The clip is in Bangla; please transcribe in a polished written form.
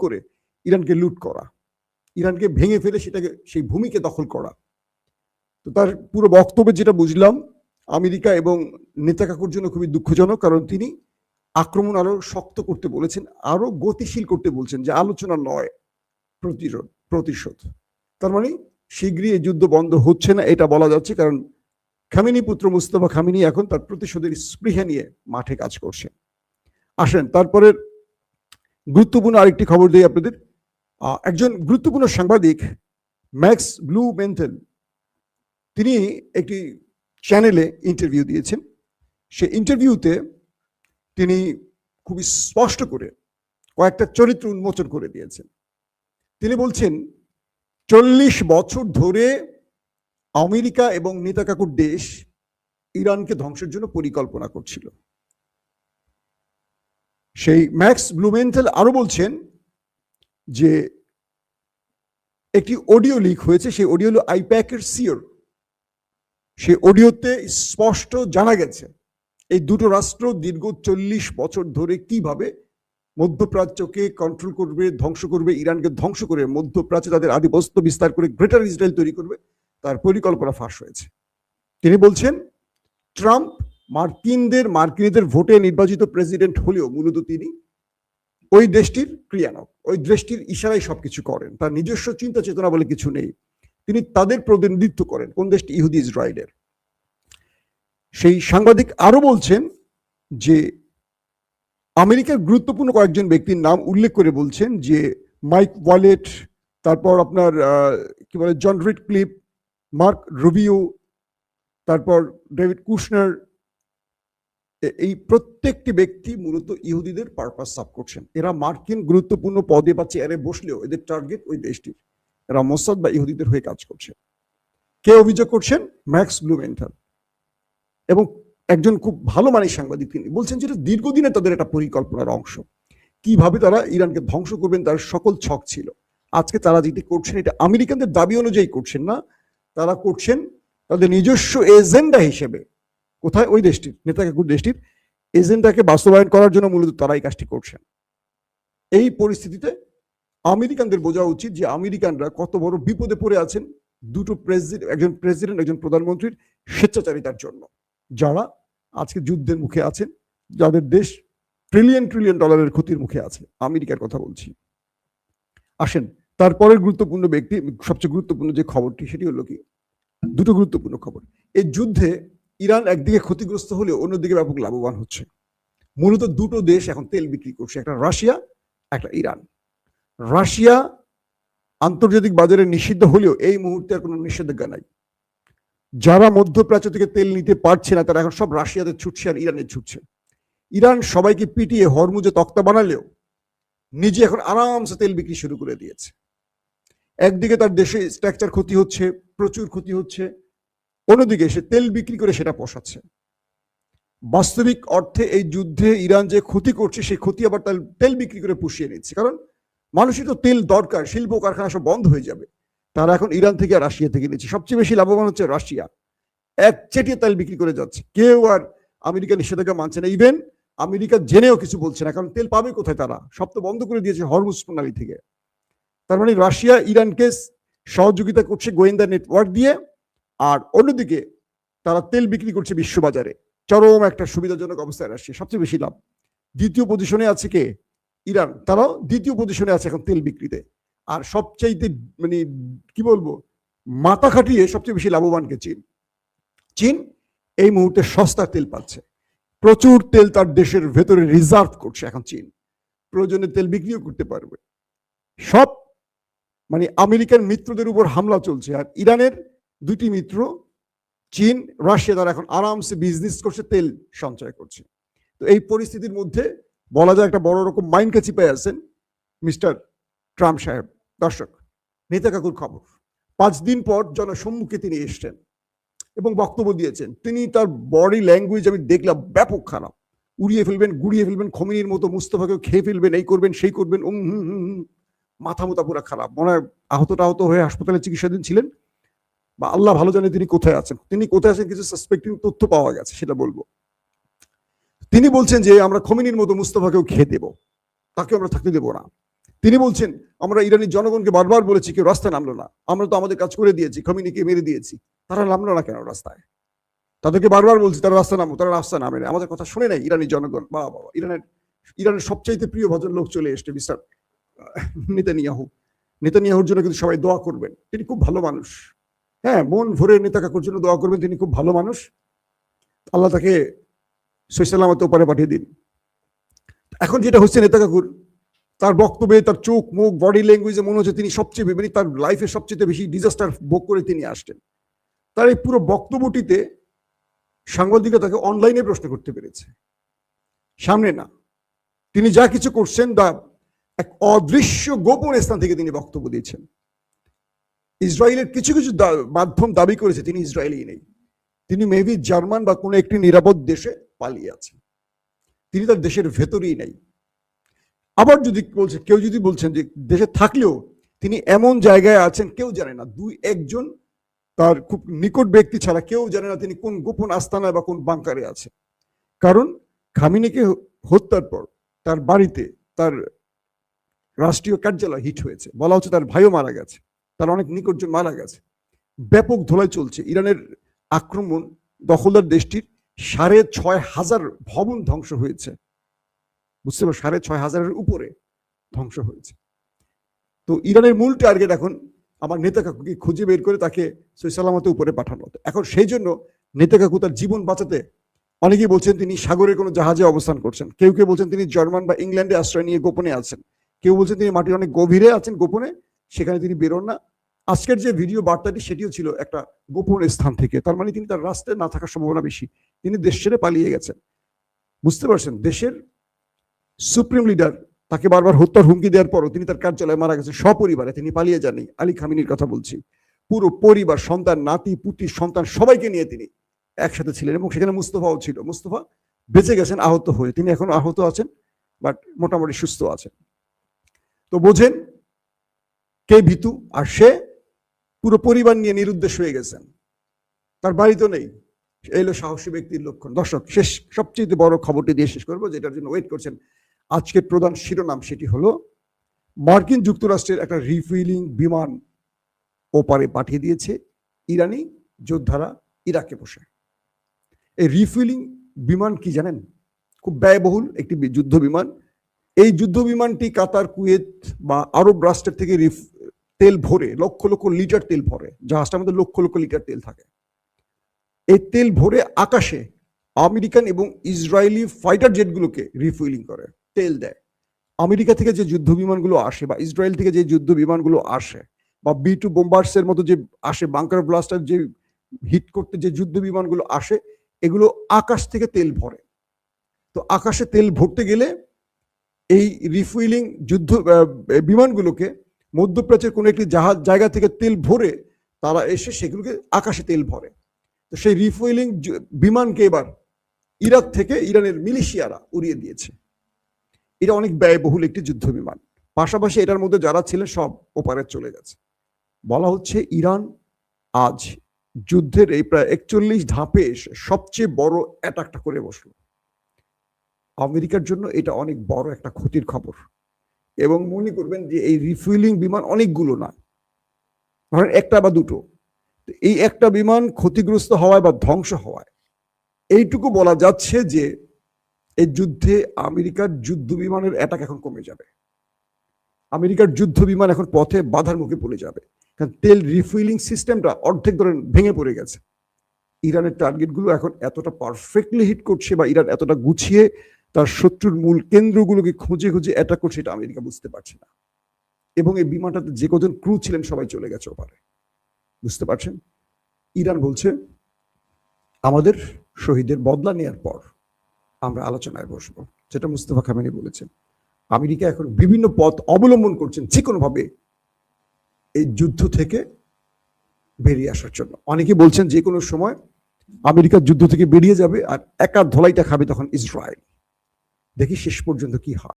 করে ইরানকে লুট করা, ইরানকে ভেঙে ফেলে সেটাকে সেই ভূমিকে দখল করা। তো তার পুরো বক্তব্যে যেটা বুঝলাম, আমেরিকা এবং নেতাকাকুর জন্য খুবই দুঃখজনক, কারণ তিনি আক্রমণ আরো শক্ত করতে বলেছেন, আরো গতিশীল করতে বলছেন, যে আলোচনা নয় প্রতিশোধ। তার মানে শীঘ্রই এই যুদ্ধ বন্ধ হচ্ছে না এটা বলা যাচ্ছে, কারণ খামেনি পুত্র মুস্তফা খামেনি এখন তার প্রতিশোধের স্পৃহা নিয়ে মাঠে কাজ করছে। আসেন তারপরে গুরুত্বপূর্ণ আরেকটি খবর দিই আপনাদের। একজন গুরুত্বপূর্ণ সাংবাদিক ম্যাক্স ব্লুমেন্টেল, তিনি একটি চ্যানেলে ইন্টারভিউ দিয়েছেন। সে ইন্টারভিউতে তিনি খুবই স্পষ্ট করে কয়েকটা চরিত্র উন্মোচন করে দিয়েছেন। তিনি বলছেন 40 বছর ধরে আমেরিকা এবং নেতাকাকুর দেশ ইরানকে ধ্বংসের জন্য পরিকল্পনা করছিল। সেই ম্যাক্স ব্লুমেন্টেল আরো বলছেন যে একটি অডিও লিক হয়েছে, সেই অডিও হলো আইপ্যাকের সিওর। সেই অডিওতে স্পষ্ট জানা গেছে এই দুটো রাষ্ট্র দীর্ঘ 40 বছর ধরে কিভাবে মধ্যপ্রাচ্যকে কন্ট্রোল করবে, ধ্বংস করবে, ইরানকে ধ্বংস করে মধ্যপ্রাচ্যে তাদের আধিপত্য বিস্তার করে গ্রেটার ইসরায়েল তৈরি করবে, তার পরিকল্পনা ফাঁস হয়েছে। তিনি বলছেন ট্রাম্প মার্কিনীদের ভোটে নির্বাচিত প্রেসিডেন্ট হলেও মূলত তিনি ওই দেশটির ক্রিয়ানক, ওই দেশটির ইশারায় সবকিছু করেন, তার নিজস্ব চিন্তা চেতনা বলে কিছু নেই। তিনি তাদের প্রতিনিধিত্ব করেন, কোন দেশটি? ইহুদি ইসরায়েলের। সেই সাংবাদিক আরো বলছেন যে আমেরিকার গুরুত্বপূর্ণ কয়েকজন ব্যক্তির নাম উল্লেখ করে বলছেন যে মাইক ওয়ালেট, তারপর আপনার কি বলে জন রিডক্লিফ, মার্ক রুবিও, তারপর ডেভিড কুশনার, এই প্রত্যেকটি ব্যক্তি মূলত ইহুদিদের পারপাস সার্ভ করছেন। এরা মার্কিন গুরুত্বপূর্ণ পদে বা চেয়ারে বসলেও এদের টার্গেট ওই দেশটির, এরা মোসাদ বা ইহুদিদের হয়ে কাজ করছে। কে অভিযোগ করছেন? ম্যাক্স ব্লুমেন্টেল, এবং একজন খুব ভালো মানের সাংবাদিক। তিনি বলছেন যেটা দীর্ঘদিনে তাদের একটা পরিকল্পনার অংশ, কিভাবে তারা ইরানকে ধ্বংস করবেন তার সকল ছক ছিল। আজকে তারা যেটি করছেন এটা আমেরিকানদের দাবি অনুযায়ী করছেন না, তারা করছেন তাদের নিজস্ব এজেন্ডা হিসেবে। কোথায়? ওই দেশটির, নেতাকাকুর দেশটির এজেন্ডাকে বাস্তবায়ন করার জন্য মূলত তারা এই কাজটি করছেন। এই পরিস্থিতিতে আমেরিকানদের বোঝা উচিত যে আমেরিকানরা কত বড় বিপদে পড়ে আছেন দুটো প্রেসিডেন্ট, একজন প্রেসিডেন্ট একজন প্রধানমন্ত্রীর স্বেচ্ছাচারিতার জন্য, যারা আজকে যুদ্ধের মুখে আছেন, যাদের দেশ ট্রিলিয়ন ট্রিলিয়ন ডলারের ক্ষতির মুখে আছে। আমেরিকার কথা বলছি। আসেন তারপরের গুরুত্বপূর্ণ ব্যক্তি, সবচেয়ে গুরুত্বপূর্ণ যে খবরটি সেটি হলো কি, দুটো গুরুত্বপূর্ণ খবর। এই যুদ্ধে ইরান একদিকে ক্ষতিগ্রস্ত হলেও অন্যদিকে ব্যাপক লাভবান হচ্ছে। মূলত দুটো দেশ এখন তেল বিক্রি করছে, একটা রাশিয়া, একটা ইরান। রাশিয়া আন্তর্জাতিক বাজারে নিষিদ্ধ হলেও এই মুহূর্তে আর কোনো নিষেধাজ্ঞা নাই। যারা মধ্যপ্রাচ্য থেকে তেল নিতে পারছে না তারা এখন সব রাশিয়াতে ছুটছে আর ইরানে ছুটছে। ইরান সবাইকে পিটিয়ে হরমুজে তক্তা বানালেও নিজে এখন আরামসে তেল বিক্রি শুরু করে দিয়েছে। একদিকে তার দেশে স্ট্রাকচার ক্ষতি হচ্ছে, প্রচুর ক্ষতি হচ্ছে, অন্যদিকে সে তেল বিক্রি করে সেটা পোষাচ্ছে। বাস্তবিক অর্থে এই যুদ্ধে ইরান যে ক্ষতি করছে সেই ক্ষতি আবার তার তেল বিক্রি করে পুষিয়ে নিচ্ছে, কারণ মানুষের তো তেল দরকার, শিল্প কারখানা সব বন্ধ হয়ে যাবে। তারা এখন ইরান থেকে আর রাশিয়া থেকে নিচ্ছে। সবচেয়ে বেশি লাভবান হচ্ছে রাশিয়া, এক চেটিয়ে তেল বিক্রি করে যাচ্ছে। কেউ আর আমেরিকা নিষেধাজ্ঞা মানছে না, ইভেন আমেরিকা জেনেও কিছু বলছে না, কারণ তেল পাবে কোথায়? তারা সব তো বন্ধ করে দিয়েছে হরমুজ প্রণালী থেকে। তার মানে রাশিয়া ইরানকে সহযোগিতা করছে গোয়েন্দা নেটওয়ার্ক দিয়ে, আর অন্যদিকে তারা তেল বিক্রি করছে বিশ্ববাজারে। চরম একটা সুবিধাজনক অবস্থায় রাশিয়া, সবচেয়ে বেশি লাভ। দ্বিতীয় পজিশনে আছে কে? ইরান, তারাও দ্বিতীয় পজিশনে আছে এখন তেল বিক্রিতে। আর সবচাইতে মানে কি বলবো, মাথা খাটিয়ে সবচেয়ে বেশি লাভবানকে চীন। চীন এই মুহূর্তে সস্তা তেল পাচ্ছে, প্রচুর তেল তার দেশের ভেতরে রিজার্ভ করছে এখন চীন, প্রয়োজনে তেল বিক্রিও করতে পারবে। সব মানে আমেরিকান মিত্রদের উপর হামলা চলছে, আর ইরানের দুটি মিত্র চীন, রাশিয়া, তারা এখন আরামসে বিজনেস করছে, তেল সঞ্চয় করছে। তো এই পরিস্থিতির মধ্যে বলা যায় একটা বড় রকম মাইন্ড কাছি পেয়ে আছেন মিস্টার ট্রাম্প সাহেব। দর্শক, নেতাকাকুর খবর, 5 দিন পর জনসম্মুখে তিনি এসছেন এবং বক্তব্য দিয়েছেন। তিনি তার বডি ল্যাঙ্গুয়েজ আমি দেখলাম ব্যাপক খারাপ, উড়িয়ে ফেলবেন, গুড়িয়ে ফেলবেন, খমিনির মতো মুস্তফাকেও খেয়ে ফেলবেন, এই করবেন সেই করবেন, মাথা মোতা পুরা খারাপ। মনে হয় আহত হয়ে হাসপাতালে চিকিৎসাধীন ছিলেন, বা আল্লাহ ভালো জানে তিনি কোথায় আছেন। তিনি কোথায় আছেন কিছু সাসপেক্টিং তথ্য পাওয়া গেছে, সেটা বলবো। তিনি বলছেন যে আমরা খমিনির মতো মুস্তফাকেও খেয়ে দেব, তাকে আমরা থাকতে দেব না। তিনি বলছেন আমরা ইরানি জনগণকে বারবার বলেছি কেউ রাস্তায় নামলো না, আমরা তো আমাদের কাজ করে দিয়েছি, খমিনিকে মেরে দিয়েছি, তারা নামলো না কেন রাস্তায়? তাদেরকে বারবার বলছি তারা রাস্তা নামো, তারা রাস্তা নামে না। আমাদের কথা শুনে নাই ইরানি জনগণ। বাবা, ইরানের সবচাইতে প্রিয় ভজন লোক চলে এসছে, মিস্টার নেতানিয়াহু। নেতানিয়াহুর জন্য কিন্তু সবাই দোয়া করবেন, তিনি খুব ভালো মানুষ। হ্যাঁ, মন ভরে নেতা কাকুর জন্য দোয়া করবেন, তিনি খুব ভালো মানুষ। আল্লাহ তাকে সহি সালামতে ওপারে পাঠিয়ে দিন। এখন যেটা হচ্ছে নেতা কাকুর, তার বক্তব্যে, তার চোখ মুখ বডি ল্যাঙ্গুয়েজে মনে হচ্ছে তিনি সবচেয়ে, মানে তার লাইফে সবচেয়ে বেশি ডিজাস্টার ভোগ করে তিনি আসছেন। তার এই পুরো বক্তব্যটিতে সাংবাদিকরা তাকে অনলাইনে প্রশ্ন করতে পেরেছে, সামনে না। তিনি যা কিছু করছেন এক অদৃশ্য গোপন স্থান থেকে তিনি বক্তব্য দিয়েছেন। ইসরায়েলের কিছু কিছু মাধ্যম দাবি করেছে তিনি ইসরায়েলি নেই, তিনি মেবি জার্মান বা কোনো একটি নিরাপদ দেশে পালিয়ে আছেন, তিনি তার দেশের ভেতরেই নেই। আবার যদি বলছে, কেউ যদি বলছেন যে দেশে থাকলেও তিনি এমন জায়গায় আছেন কেউ জানে না, দুই একজন তার খুব নিকট ব্যক্তি ছাড়া কেউ জানে না তিনি কোন গোপন আস্তানায় বা কোন বাংকারে আছে। কারণ খামিনিকে হত্যার পর তার বাড়িতে তার রাষ্ট্রীয় কার্যালয় হিট হয়েছে, বলা হচ্ছে তার ভাইও মারা গেছে, তার অনেক নিকটজন মারা গেছে। ব্যাপক ধোলাই চলছে। ইরানের আক্রমণ, দখলদার দেশটির 6,500 ভবন ধ্বংস হয়েছে, বুঝতে পারো, 6,500-এর উপরে ধ্বংস হয়েছে। তো ইরানের মূল টার্গেট এখন আমার নেতা কাকুকে খুঁজে বের করে তাকে সহি সালামতে উপরে পাঠানো। এখন সেই জন্য নেতা কাকু তার জীবন বাঁচাতে, অনেকেই বলছেন তিনি সাগরের কোনো জাহাজে অবস্থান করছেন, কেউ কেউ বলছেন তিনি জার্মান বা ইংল্যান্ডে আশ্রয় নিয়ে গোপনে আছেন, কেউ বলছেন তিনি মাটির অনেক গভীরে আছেন গোপনে, সেখানে তিনি বেরোন না। আজকের যে ভিডিও বার্তাটি সেটিও ছিল একটা গোপন স্থান থেকে, তার মানে তিনি তার রাস্তায় না থাকার সম্ভাবনা বেশি, তিনি দেশ ছেড়ে পালিয়ে গেছেন। বুঝতে পারছেন, দেশের সুপ্রিম লিডার তাকে বারবার হত্যার হুমকি দেওয়ার পরও তিনি তার কার্যালয়ে মারা গেছেন সপরিবারে, তিনি পালিয়ে যাননি। আলী খামিনির কথা বলছি, পুরো পরিবার, সন্তান, নাতি পুতি, সন্তান সবাইকে নিয়ে তিনি একসাথে ছিলেন, এবং সেখানে মুস্তফাও ছিল। মুস্তফা বেঁচে গেছেন আহত হয়ে, তিনি এখন আহত আছেন, বাট মোটামুটি সুস্থ আছেন। তো বোঝেন কে ভীতু, আর সে পুরো পরিবার নিয়ে নিরুদ্দেশ হয়ে গেছেন, তার বাড়ি তো নেই। এই হলো সাহসী ব্যক্তির লক্ষণ। দর্শক, শেষ সবচেয়ে বড় খবরটি দিয়ে শেষ করবো, যেটার জন্য ওয়েট করছেন। আজকের প্রধান শিরোনাম সেটি হলো মার্কিন যুক্তরাষ্ট্রের একটা রিফুয়েলিং বিমান ওপারে পাঠিয়ে দিয়েছে ইরানি যোদ্ধারা ইরাকে বসে। এই রিফুয়েলিং বিমান কি জানেন? খুব ব্যয়বহুল একটি যুদ্ধ বিমান। এই যুদ্ধ বিমানটি কাতার, কুয়েত বা আরব রাষ্ট্রের থেকে তেল ভরে, লক্ষ লক্ষ লিটার তেল ভরে, জাহাজটার মধ্যে লক্ষ লক্ষ লিটার তেল থাকে। এই তেল ভরে আকাশে আমেরিকান এবং ইসরায়েলি ফাইটার জেটগুলোকে রিফুয়েলিং করে, তেল দেয়। আমেরিকা থেকে যে যুদ্ধ বিমানগুলো আসে বা ইসরায়েল থেকে যে যুদ্ধ বিমানগুলো আসে বা B-2 বোম্বার্সের মতো যে আসে, বাংকার ব্লাস্টার যে হিট করতে যে যুদ্ধ বিমানগুলো আসে, এগুলো আকাশ থেকে তেল ভরে। তো আকাশে তেল ভরতে গেলে এই রিফুয়েলিং যুদ্ধ বিমানগুলোকে মধ্যপ্রাচ্যের কোনো একটি জায়গা থেকে তেল ভরে তারা এসে সেগুলোকে আকাশে তেল ভরে। তো সেই রিফুয়েলিং বিমানকে এবার ইরাক থেকে ইরানের মিলিশিয়ারা উড়িয়ে দিয়েছে। এটা অনেক ব্যয়বহুল একটি যুদ্ধ বিমান। পাশাপাশি এটার মধ্যে যারা ছিলেন সব ওপারে চলে গেছে। বলা হচ্ছে ইরান আজ যুদ্ধের এই প্রায় 41 ধাপে এসে সবচেয়ে বড় অ্যাটাকটা করে বসলো। আমেরিকার জন্য এটা অনেক বড় একটা ক্ষতির খবর। এবং মনে করবেন যে এই রিফুয়েলিং বিমান অনেকগুলো না, ধরেন একটা বা দুটো, এই একটা বিমান ক্ষতিগ্রস্ত হওয়ায় বা ধ্বংস হওয়ায় এইটুকু বলা যাচ্ছে যে এই যুদ্ধে আমেরিকার যুদ্ধ বিমানের অ্যাটাক এখন কমে যাবে। আমেরিকার যুদ্ধ বিমান এখন পথে বাধার মুখে পড়ে যাবে, কারণ তেল রিফুয়েলিং সিস্টেমটা অর্ধেক ধরে ভেঙে পড়ে গেছে। ইরানের টার্গেটগুলো এখন এতটা পারফেক্টলি হিট করছে বা ইরান এতটা গুছিয়ে তার শত্রুর মূল কেন্দ্রগুলোকে খুঁজে খুঁজে অ্যাটাক করছে, এটা আমেরিকা বুঝতে পারছে না। এবং এই বিমানটাতে যে কজন ক্রু ছিলেন সবাই চলে গেছে ওপারে, বুঝতে পারছেন। ইরান বলছে আমাদের শহীদের বদলা নেওয়ার পর আমরা আলোচনায় বসবো, যেটা মুস্তফা খামেনি বলেছেন। আমেরিকা এখন বিভিন্ন পথ অবলম্বন করছেন যে কোনো ভাবে এই যুদ্ধ থেকে বেরিয়ে আসার জন্য। অনেকে বলছেন যে কোনো সময় আমেরিকা যুদ্ধ থেকে বেরিয়ে যাবে আর একা ধলাইটা খাবে তখন ইসরায়েল। দেখি শেষ পর্যন্ত কি হয়।